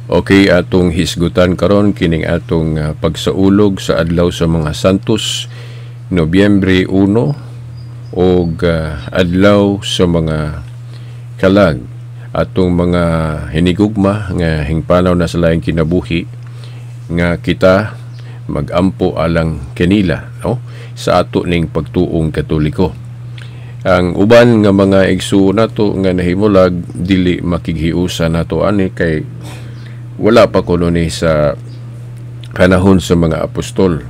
Okay, atong hisgutan karon kining atong pagsaulog sa adlaw sa mga santos, Nobyembre 1, og adlaw sa mga kalag, atong mga hinigugma nga hingpanaw na sa laing kinabuhi nga kita magampo alang kanila, no, sa ato ning pagtuong Katoliko. Ang uban nga mga igsuon nato nga nahimulag dili makighiusa nato ani kay wala pa kuno ni sa panahon sa mga apostol.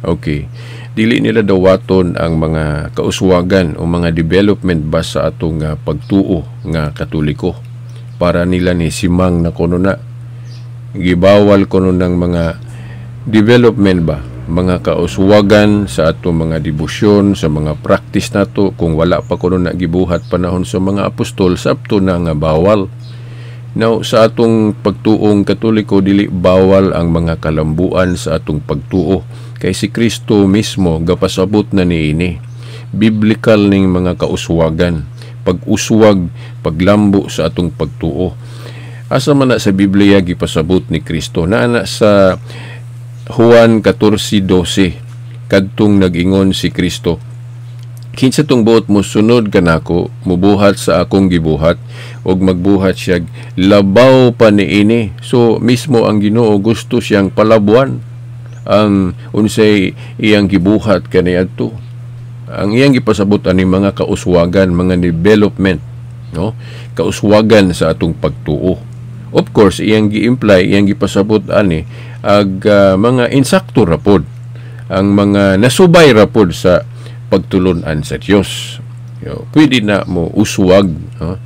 Okay, dili nila dawaton ang mga kauswagan o mga development ba sa atong pagtuo nga Katoliko para nila ni simang na kuno na gibawal kuno ng mga development ba, mga kauswagan sa atong mga debosyon, sa mga practice nato kung wala pa kuno na gibuhat panahon sa mga apostol, sabto na nga bawal. Now, sa atong pagtuong Katoliko, dili bawal ang mga kalambuan sa atong pagtuo. Kay si Kristo mismo, gapasabot na niini. Biblical ning mga kauswagan. Pag-uswag, paglambo sa atong pagtuo. Asa man na sa Biblia, gipasabot ni Kristo. Naana sa Juan 14:12, kadtong nag-ingon si Kristo, kinsa tong buot mo sunod kanako, mubuhat sa akong gibuhat, og magbuhat siya labaw pa niini. So mismo ang Ginoo gusto siyang palabuan ang unsay iyang gibuhat kaniadto. Ang iyang gipasabot ani mga kauswagan, mga development, no, kauswagan sa atong pagtuo. Of course, iyang gi-imply, iyang gipasabot ani ag mga insakto rapod, ang mga nasubay rapod sa pagtulunan sa Dios. Pwede na mo uswag, no?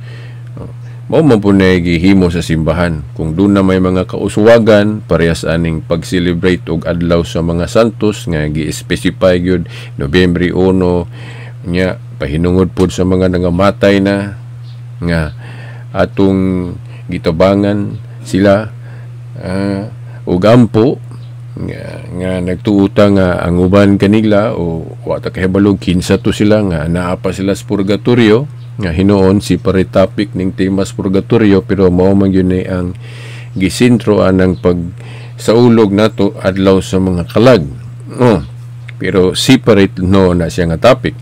Mao man po na gihimo sa simbahan. Kung doon na may mga kauswagan, parehas aning pag-celebrate og adlaw sa mga santos nga gi-specify gyud Nobyembre 1 nya pahinungod pod sa mga nangamatay na nga atong gitabangan sila og ampo nga nagtuuta nga ang uban kanila o wata kahibalog kinsa to sila nga naa pa sila sa purgatorio nga hinuon si paritapik ning temas purgatorio, pero mao man gyud ni ang gisentro anang pagsaulog nato adlaw sa mga kalag. Pero separate no na siya nga topic.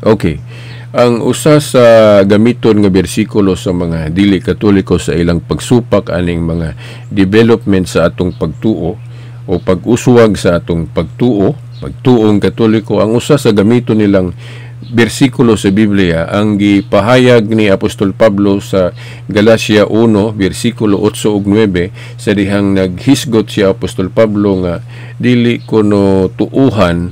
Okay, ang usa sa gamiton nga bersikulo sa mga dili Katoliko sa ilang pagsupak aning mga development sa atong pagtuo o pag-uswag sa atong pagtuong Katoliko, ang usa sa gamiton nilang bersikulo sa Biblia ang gipahayag ni Apostol Pablo sa Galacia 1 bersikulo 8 ug 9, sa dihang naghisgot si Apostol Pablo nga dili kuno tuuhan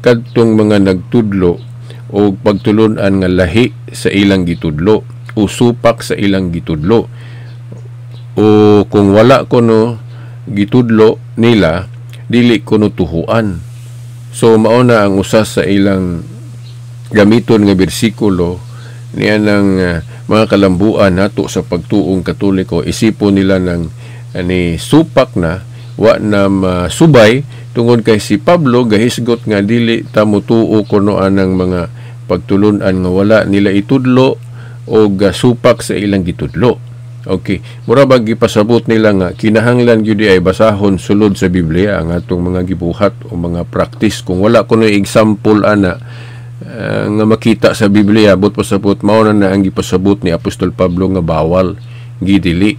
kadtong mga nagtudlo o pagtulunan nga lahi sa ilang gitudlo o supak sa ilang gitudlo, o kung wala kuno gitudlo nila dili kuno tuhuan. So mao na ang usa sa ilang gamiton nga bersikulo niya ng mga kalambuan nato sa pagtuong Katoliko. Isipon nila ng ani supak na wa na masubay tungod kay si Pablo gahisgot nga dili ta motuo kuno anang mga pagtulunan nga wala nila itudlo o supak sa ilang gitudlo. Okay, mura ba gipasabot nila nga kinahanglan gyud ay basahon sulod sa Biblia ang atong mga gibuhat o mga practice. Kung wala kuno example ana nga makita sa Biblia, abot pasabot mao na ang gipasabot ni Apostol Pablo nga bawal gidili.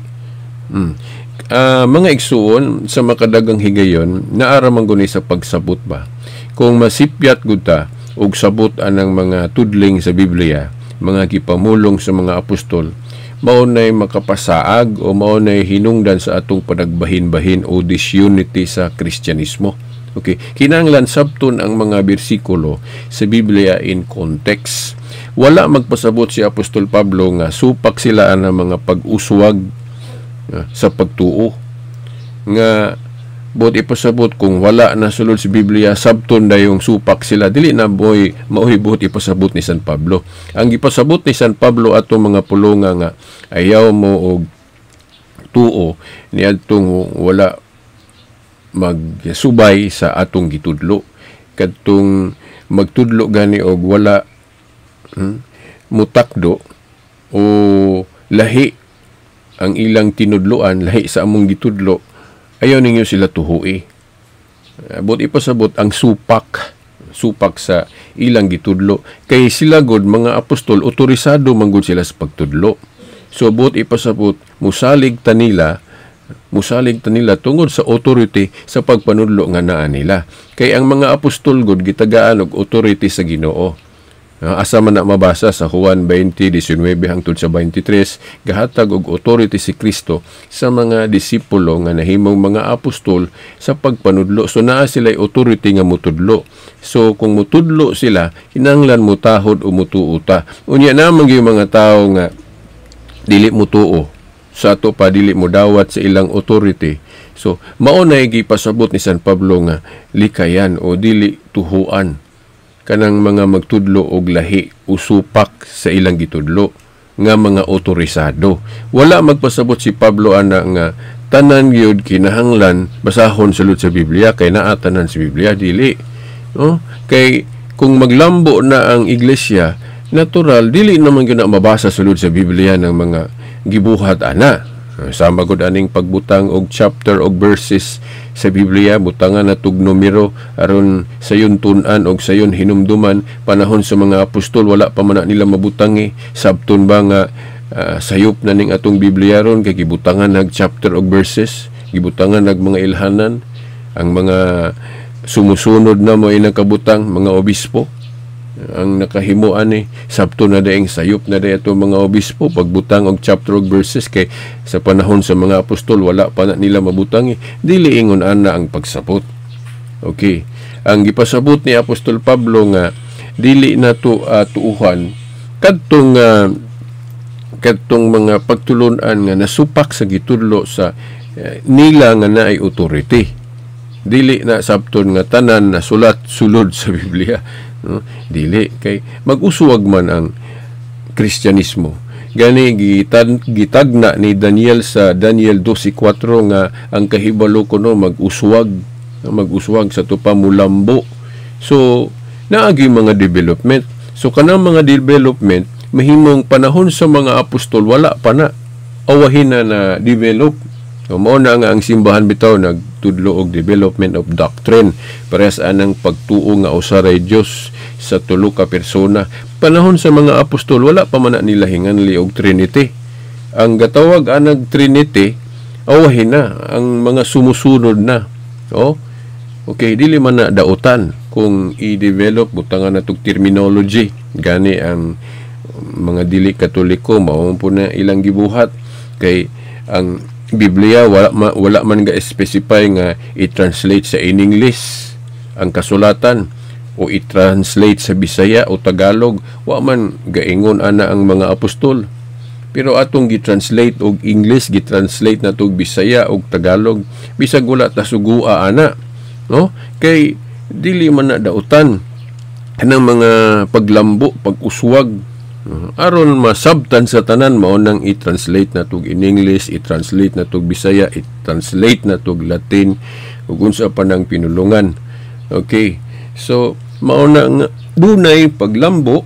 Mga igsuon sa makadagang higayon naara man guni sa pagsabot ba, kung masipyat gud ta og sabot anang mga tudling sa Biblia, mga gipamulong sa mga apostol, mao nay makapasaag o mao nay hinungdan sa atong panagbahin-bahin o disunity sa Kristyanismo. Okay, kinahanglan sabton ang mga bersikulo sa Biblia in context. Wala magpasabot si Apostol Pablo nga supak sila ang mga pag-uswag sa pagtuo nga bot ipasabot kung wala na sulod sa Biblia sabton dayong supak sila, dili na boy mauhibot ipasabot ni San Pablo. Ang ipasabot ni San Pablo ato mga pulonga nga ayaw mo og tuo niadtong wala magsubay sa atong gitudlo, kadtong magtudlo gani og wala mutakdo o lahi ang ilang tinudloan, lahi sa among gitudlo, ayaw ninyo sila tuhui. But ipasabot ang supak sa ilang gitudlo. Kay sila god mga apostol, otorisado man gud sila sa pagtudlo. So but ipasabot, musalig ta nila tungod sa authority sa pagpanudlo nga naa nila. Kay ang mga apostol god gitagaan og authority sa Ginoo. Asa man na mabasa sa Juan 20:19 hangtod sa 23, gahatag og authority si Kristo sa mga disipulo nga nahimong mga apostol sa pagpanudlo. So naa sila'y authority nga mutudlo. So kung mutudlo sila, kinahanglan mutahod o mutuuta. Unya namang yung mga tao nga dili mutuo, sa ato pa dili mo dawat sa ilang authority. So mao na gipasabot ni San Pablo nga likayan o dili tuhuan kanang mga magtudlo og lahi usupak sa ilang gitudlo nga mga otorisado. Wala magpasabot si Pablo ana nga tanan gyud kinahanglan basahon sulod sa Biblia kay naa tanan sa Biblia, dili. No? Kay kung maglambo na ang iglesia, natural dili naman gyud na mabasa sulod sa Biblia ng mga gibuhat ana. Sama gud aning pagbutang og chapter og verses sa Biblia, butangan natug numero aron sayon tun-an og sayon hinumduman. Panahon sa mga apostol wala pa man nila mabutangi, sabton ba nga sayop na ning atong Biblia ron kay gibutangan nag chapter og verses, gibutangan nag mga ilhanan. Ang mga sumusunod na mo inakabutang mga obispo ang nakahimuan ni sabto na daing sayop na dayo mga obispo pagbutang og chapter og verses, kay sa panahon sa mga apostol wala pa na nila mabutangi, dili ingon ana ang pagsabot. Okay, ang gipasabot ni Apostol Pablo nga dili na to tuuhan kadtong mga pagtulunan nga nasupak sa gitudlo sa nila nga naay authority. Dili na sabton nga tanan na sulat sulod sa Biblia. No? Dili kay mag-uswag man ang Kristyanismo. Gani gitagna ni Daniel sa Daniel 12:4 nga ang kahibalo kuno mag-uswag sa tupa mulambo. So naagi mga development. So kanang mga development mahimong panahon sa mga apostol wala pa na awahin na develop. So, mao na nga ang simbahan bitaw nagtudlo og development of doctrine parehas anang pagtuo nga usaray Dios sa tulo ka persona. Panahon sa mga apostol wala pa man nila hinganli og Trinity. Ang gatawag anag Trinity awahin na ang mga sumusunod na. Okay, dili man na dautan kung i-develop butangan natug terminology. Gani ang mga dili Katoliko mao po na ilang gibuhat kay ang Biblia wala man ga specify nga i-translate sa in English ang kasulatan o i-translate sa Bisaya o Tagalog. Wa man gaingon ana ang mga apostol. Pero atong gi-translate og English, gi-translate na tog Bisaya o Tagalog, bisag wala ta sugua ana, no? Kay dili man na dautan kanang mga paglambo, pag-uswag aron masabtan sa tanan mao nang i-translate na tug in English, i-translate na tug Bisaya, i-translate na tug Latin ug unsa pa nang pinulungan. Okay, so mao na nga dunay paglambo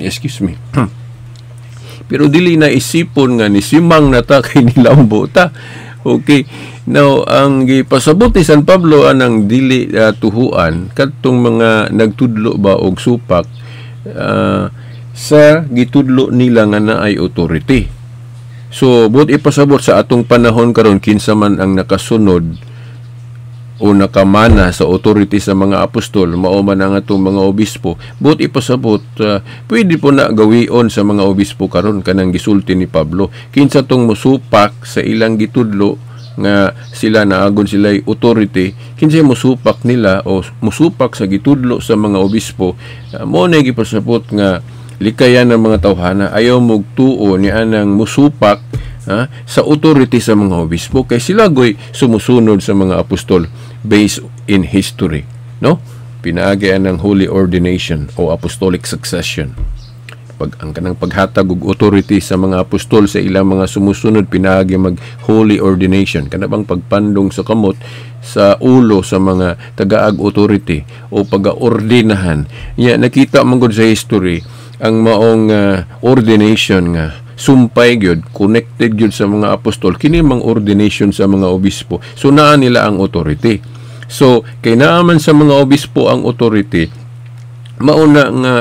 excuse me pero dili na isipon nga ni simang nata kay nilambo ta. Okay, now ang gipasabot ni San Pablo anang dili tuhuan kadtong mga nagtudlo ba og supak sa gitudlo nila nga naay authority. So, but ipasabot sa atong panahon karon kinsa man ang nakasunod o nakamana sa authority sa mga apostol, mao man ang atong mga obispo. But ipasabot, pwede po na gawion sa mga obispo karon kanang gisulti ni Pablo. Kinsa tong musupak sa ilang gitudlo nga sila naagon sila'y authority, kinsay musupak nila o musupak sa gitudlo sa mga obispo, mo na gipasabot nga likayan ng mga tawhana ayaw magtuo ni anang musupak sa authority sa mga obispo kay sila goy sumusunod sa mga apostol based in history, no? Pinaagian ng holy ordination o apostolic succession. Ang kanang paghatag og authority sa mga apostol sa ilang mga sumusunod pinaagi mag holy ordination, kana bang pagpandong sa kamot sa ulo sa mga tagaag authority o pagaordinahan. Nakita man gud sa history ang maong ordination nga sumpay gyud, connected gyud sa mga apostol, kini mang ordination sa mga obispo. So naa nila ang authority. So kay naa man sa mga obispo ang authority, mauna nga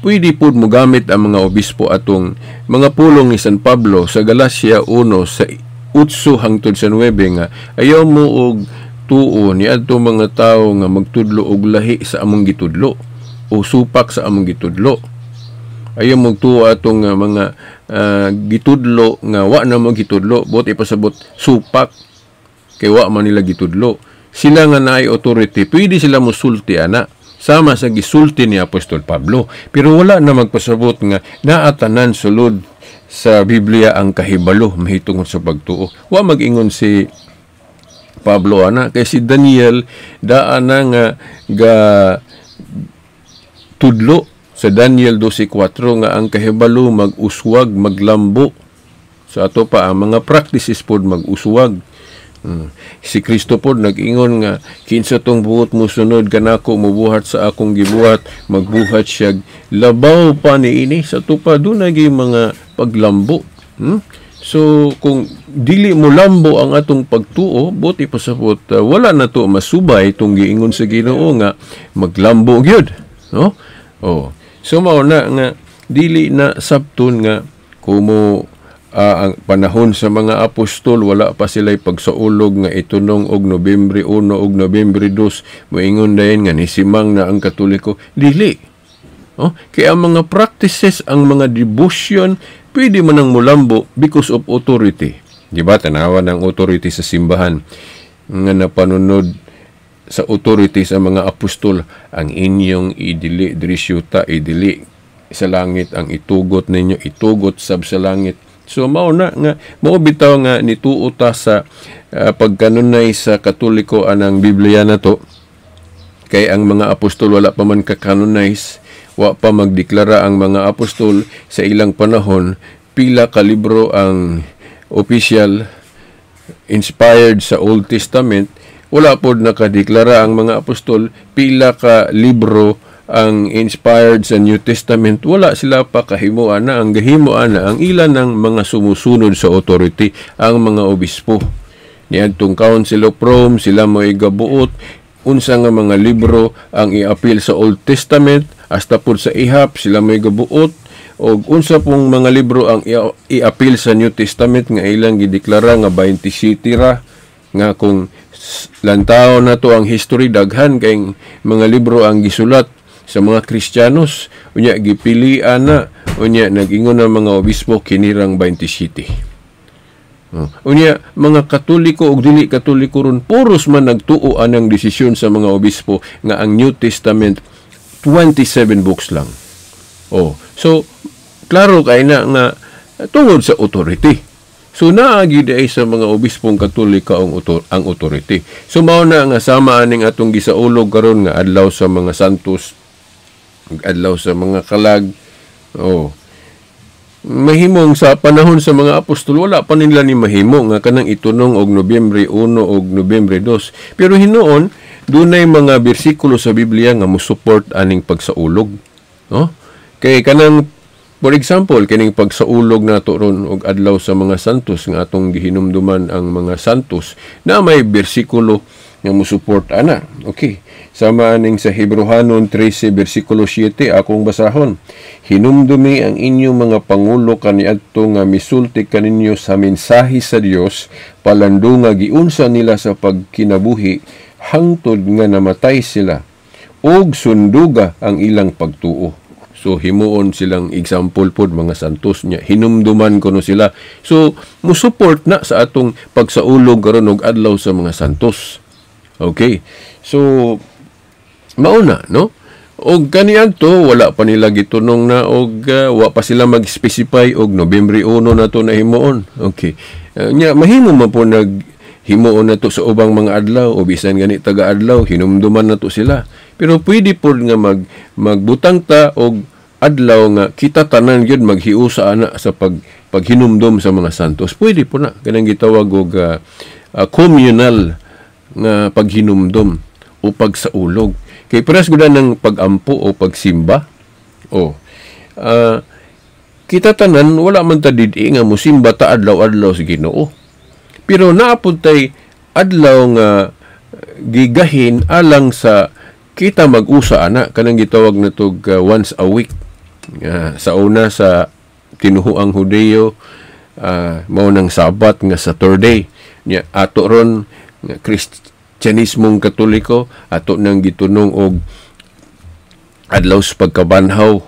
pwede po mo gamit ang mga obispo atong mga pulong ni San Pablo sa Galacia 1 sa 8 hangtod sa 9 nga ayaw mo og tuo ni adto mga tawo nga magtudlo og lahi sa among gitudlo o supak sa among gitudlo. Ayaw mo tuo atong mga gitudlo nga wa na mo gitudlo, bot ipasabot supak kay wa man nila gitudlo. Sila nga naay authority, pwede sila musulti ana sama sa gisulti ni Apostol Pablo, pero wala na magpasabot nga naatanan sulod sa Biblia ang kahibalo mahitungod sa pagtuo. Wa mag-ingon si Pablo ana kay si Daniel daan na nga ga tudlo sa Daniel 12:4 nga ang kahibalo mag-uswag, maglambo. So ato pa ang mga practices pod mag-uswag. Si Kristo pod nag-ingon nga kinsa tong buot mo sunod kanako mobuhat sa akong gibuhat, magbuhat siya labaw pa niini sa tupa dunay mga paglambo. So kung dili mo lambo ang atong pagtuo, buti pa sapot wala na to masubay tong giingon sa Ginoo nga maglambo gyud, no? Oh. So mao na nga dili na sabton nga kumo ang panahon sa mga apostol wala pa sila'y pagsaulog nga itunong og Nobyembre 1 og Nobyembre 2 moingon dayon nga nisimang na ang Katoliko, dili. Oh, kaya ang mga practices, ang mga devotion pwede man ang mulambo because of authority. Di ba tanawa ng authority sa simbahan nga napanunod sa authority sa mga apostol, ang inyong idili drisyuta, idili sa langit, ang itugot ninyo itugot sab sa langit. So mao na nga mao bitaw nga nituo ta sa pagkanunay sa Katoliko anang Biblia na to, kay ang mga apostol wala pa man kakanonize, wa pa magdeklara ang mga apostol sa ilang panahon pila ka libro ang official inspired sa Old Testament. Wala pod nakadeklara ang mga apostol pila ka libro ang inspired sa New Testament. Wala sila pa kahimuan na. Ang gahimuan na ang ilan ng mga sumusunod sa authority, ang mga obispo. Niadtong Council of Rome, sila mo igabuot unsa nga mga libro ang i-appeal sa Old Testament, hasta pod sa ihap sila mo igabuot og unsa pong mga libro ang i-appeal sa New Testament nga ilang gideklara nga 27 ra, nga kung lantaw na to ang history daghan kay mga libro ang gisulat sa mga Kristiyanos, unya gipilian na, unya nag-ingon ang mga obispo kinirang 27. Unya mga Katoliko ug dili Katoliko ron puros man nagtuo anang desisyon sa mga obispo nga ang New Testament 27 books lang. So klaro kay na nga tungod sa authority. So naagi ay sa mga obispong Katolika ang authority. So mao na nga sama aning atong gisaulog karon nga adlaw sa mga santos, adlaw sa mga kalag. Mahimong sa panahon sa mga apostol wala pa nila ni mahimo nga kanang itunong og Nobyembre 1 og Nobyembre 2. Pero hinuon dunay mga bersikulo sa Biblia nga mo-support aning pagsaulog, no? Kay kanang for example, kining pagsaulog nato ron og adlaw sa mga santos nga atong gihinumduman ang mga santos na may bersikulo nga mo-support ana. Okay. Sama aning sa Hebrehanon 13 bersikulo 7 akong basahon. Hinumdumi ang inyong mga pangulo kaniadto nga misulti kaninyo sa mensahe sa Dios palando nga giunsa nila sa pagkinabuhi hangtod nga namatay sila og sunduga ang ilang pagtuo. So himuon silang example pod mga santos niya. Hinumduman kuno sila. So mo-support na sa atong pagsaulog karon og adlaw sa mga santos. Okay. So mauna, no? Og kaniadto wala pa nila gitunong na og wa pa sila mag-specify og Nobyembre 1 na to na himuon. Okay. Nya mahimo man po himuon na to sa ubang mga adlaw o bisan gani taga-adlaw hinumduman na to sila. Pero pwede po nga magbutang ta og adlaw nga kita tanan gyud maghiusa ana sa paghinumdum sa mga santos. Pwede po na kanang gitawag og communal nga paghinumdum o pagsaulog. Kay pares gud ng pagampo o pagsimba. kita tanan wala man ta didi nga musimba ta adlaw-adlaw sa Ginoo. Pero naapod tay adlaw nga gigahin alang sa kita mag-usa ana kanang gitawag natog once a week. Sa una sa tinuhuang Hudeyo, mao nang Sabat nga Saturday. Ato ron nga Kristyanismong Katoliko, ato nang gitunong og adlaw sa pagkabanhaw.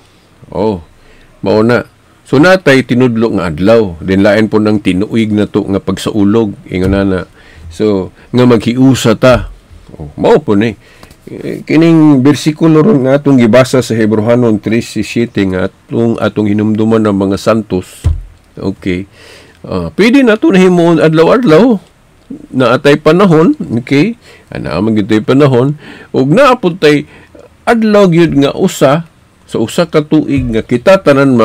Mao na. So natay tinudlo nga adlaw, din lain po nang tinuig na to nga pagsaulog ingon na. So nga maghiusa ta. Mao po ni. Kining bersikulo ron nga atong gibasa sa Hebrehanon 3:17 nga atong hinumduman ng mga santos. Okay. Pwede na ito na himuon adlaw-adlaw na atay panahon. Okay. Naamang gito'y panahon. Ug naapod tay adlaw gyud nga usa sa usa ka tuig nga kita tanan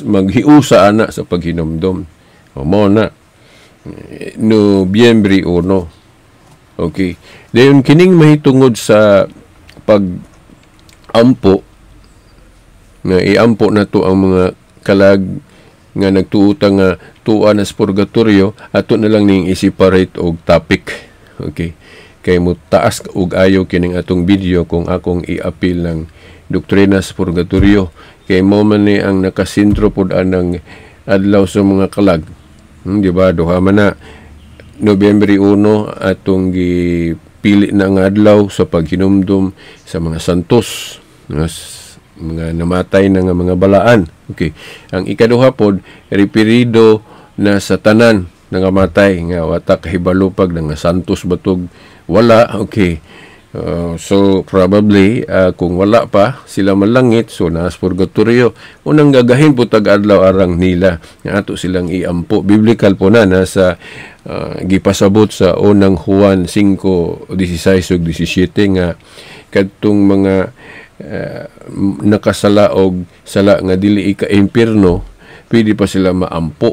maghiusa ana sa paghinumdom. Mao na. Nobyembre 1. Okay. Dayon kining mahitungod sa pag-ampo nga iampo na to ang mga kalag nga nagtuota nga tuwa na sa purgatorio, ato na lang ning i-separate og topic. Okay. Kay mo taas og ayo kining atong video kung akong i-appeal ng doktrina sa purgatorio. Kay mo man ni ang nakasentro pod anang adlaw sa mga kalag. Di ba? Duha man na Nobyembre 1 atong gipili na nga adlaw sa paghinumdom sa mga santos, mga namatay na nga mga balaan. Okay. Ang ikaduha pod referido na sa tanan nga matay nga watak hibalupag nga santos batog wala. Okay. So probably kung wala pa sila malangit, so nas purgatorio, unang gagahin po tag-adlaw arang nila nga ato silang iampo. Biblical po na nasa gipasabot sa unang Juan 5:16 ug 17 nga kadtong mga nakasala og sala nga dili ka-impierno, pwede pa sila maampo.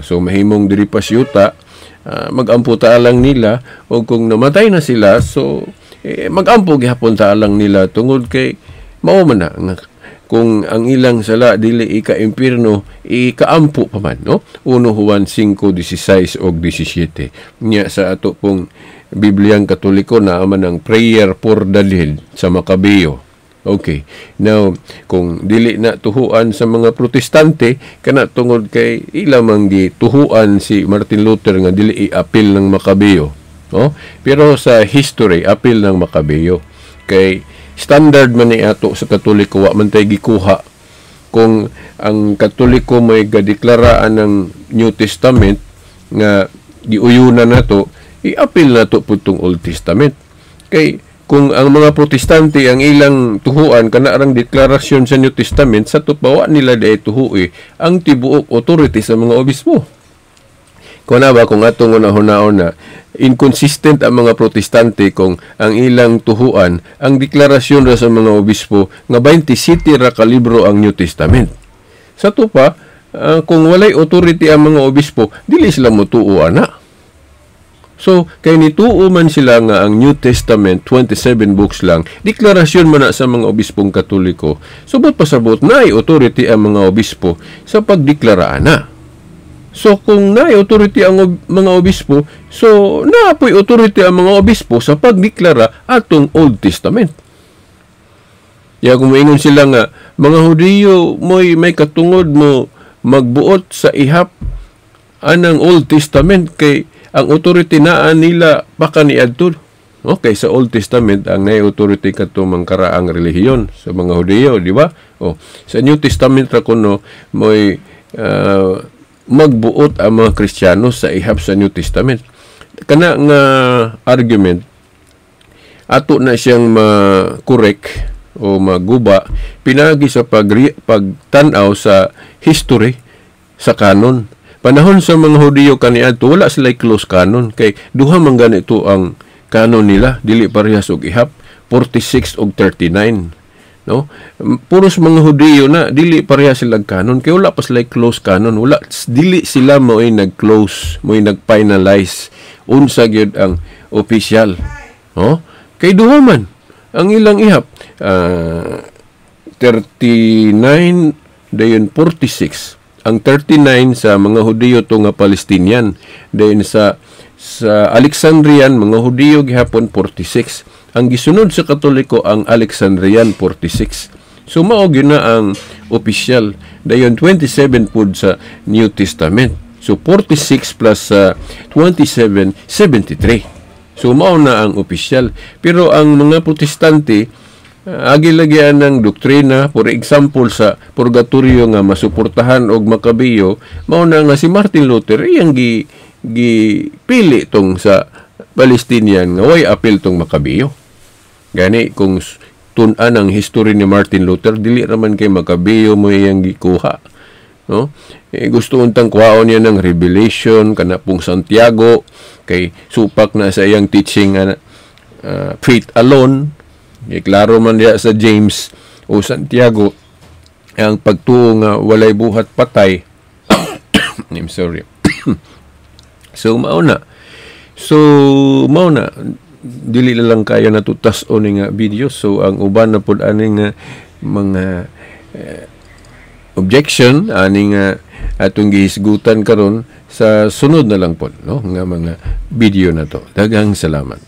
So mahimong diri pa siyuta, magampo ta lang nila, o kung namatay na sila, so magampo gihapon ta lang nila tungod kay mao man na kung ang ilang sala dili ika-impierno, ikaampo pa man, no? 1 Juan 5:16 ug 17. Nya sa ato pong Bibliang Katoliko na man ang prayer for the dead sa Makabeo. Okay. Now, kung dili na tuhuan sa mga Protestante, kana tungod kay ilamang gituhuan si Martin Luther nga dili i-appeal ng Makabeo. No? Pero sa history, appeal ng Makabeo. Kay standard man ni ato sa Katoliko, wa man tay gikuha. Kung ang Katoliko may gadeklaraan ng New Testament nga giuyunan nato, i-appeal nato putong Old Testament. Kay kung ang mga Protestante ang ilang tuhuan kana arang deklarasyon sa New Testament, sa tupawa nila dai tuhui ang tibuok authority sa mga obispo. Kung na ba kung atong una-hunaon na inconsistent ang mga Protestante kung ang ilang tuhuan ang deklarasyon ra sa mga obispo nga 27 ra ka libro ang New Testament. Sa tupa kung walay authority ang mga obispo, dili sila motuo ana. So, kay nituo man sila nga ang New Testament, 27 books lang, deklarasyon man na sa mga obispong Katoliko, subot pasabot na authority ang mga obispo sa pagdeklara na. So, kung na authority ang mga obispo, so naapoy authority ang mga obispo sa pagdeklara atong Old Testament. Ya kung maingon sila nga, mga Hudiyo may katungod mo magbuot sa ihap anang Old Testament kay ang authority naan nila baka niadto. Okay, sa Old Testament ang nay-authority kadto mangkaraang relihiyon sa mga Hudiyo, di ba? Sa New Testament ra kuno may magbuot ang mga Kristiyano sa ihap sa New Testament. Kana nga argument ato na siyang ma-correct o maguba pinagi sa pagtan-aw sa history sa canon. Panahon sa mga Hudiyo kaniadto wala sila close canon kay duha man ganito ang canon nila, dili parehas og ihap, 46 ug 39, no? Puros mga Hudiyo na dili parehas sila canon kay wala pa sila close canon, wala dili sila mo'y nag-close, mo'y nag-finalize unsa gyud ang official, no? Kay duha man ang ilang ihap, 39 dayon 46. Ang 39 sa mga Hudiyo to nga Palestinian. Dayon sa Alexandrian mga Hudiyo gihapon 46. Ang gisunod sa Katoliko ang Alexandrian 46. So mao gyud na ang opisyal. Dayon 27 pud sa New Testament. So 46 plus 27, 73. So mao na ang opisyal. Pero ang mga Protestante agi-lagyan ng doktrina, for example sa purgatorio nga masuportahan og Makabeyo, mao na nga si Martin Luther iyang gipili tong sa Palestinian nga way apil tong Makabeyo. Gani kung tun-an ang history ni Martin Luther, dili raman kay Makabeyo mo iyang gikuha. No? Gusto untang kuhaon niya ng Revelation kana pong Santiago kay supak na sa iyang teaching faith alone. Klaro man diya sa James o Santiago ang pagtuo nga walay buhat patay. I'm sorry. So mao na dili na lang kaya natutas-on nga video. So ang uban na pud aning mga objection aning atong gihisgutan karon sa sunod na lang pod, no, nga mga video na to. Daghang salamat.